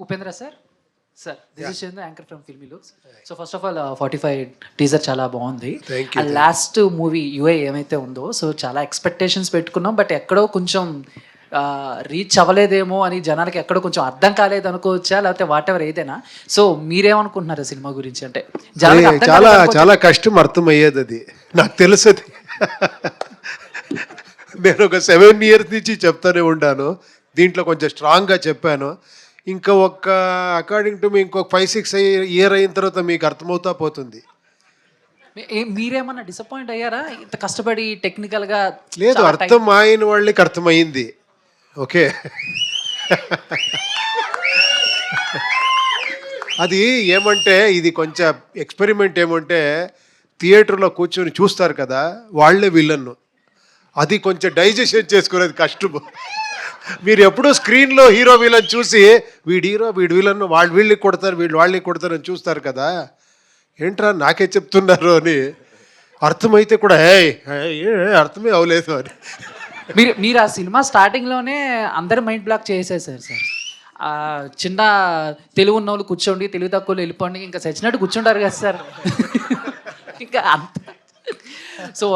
Upendra sir, this is Chandu, anchor from Filmy Looks. So first of all 45 teaser చాలా బాగుంది. Thank you. Last movie UI ఏమైతే ఉందో, so చాలా expectations పెట్టుకున్నాం, but ఎక్కడో కొంచెం రీచ్ అవ్వలేదేమో అని జనాలకి ఎక్కడో కొంచెం అర్థం కాలేదు అనుకోవచ్చా, లేకపోతే వాట్ ఎవర్ ఏదైనా. సో మీరేమనుకుంటున్నారు సినిమా గురించి? అంటే జనాలకి అర్థం చాలా కాలేదనుకోవచ్చా? చాలా కష్టం అర్థమయ్యేది అది, నాకు తెలుసు అది. నేను ఒక 7 years నుంచి చెప్తానే ఉన్నాను, దీంట్లో కొంచెం స్ట్రాంగ్గా చెప్పాను. ఇంకా ఒక అకార్డింగ్ టు మీ ఇంకొక 5-6 year అయిన తర్వాత మీకు అర్థమవుతా పోతుంది. మీరేమన్నా డిసప్పాయింట్ అయ్యారా ఇంత కష్టపడి టెక్నికల్గా? లేదు, అర్థం అయిన వాళ్ళకి అర్థమైంది. ఓకే, అది ఏమంటే ఇది కొంచెం ఎక్స్పెరిమెంట్. ఏమంటే థియేటర్లో కూర్చొని చూస్తారు కదా, వాళ్ళే విలన్ను. అది కొంచెం డైజెషన్ చేసుకునేది కష్టము. మీరు ఎప్పుడూ స్క్రీన్లో హీరో విలన్ చూసి వీడు హీరో వీడు విలన్, వాళ్ళు వీళ్ళకి కొడతారు వీళ్ళు వాళ్ళకి కొడతారు అని చూస్తారు కదా, ఏంట్రా నాకే చెప్తున్నారు అని అర్థమైతే కూడా అర్థమే అవ్వలేదు అని. మీరు ఆ సినిమా స్టార్టింగ్లోనే అందరి మైండ్ బ్లాక్ చేసేసారు సార్. చిన్న తెలుగు ఉన్న వాళ్ళు కూర్చోండి, తెలుగు తక్కువ వెళ్ళిపోండి, ఇంకా చచ్చినట్టు కూర్చుంటారు కదా సార్. ఇంకా అంత. సో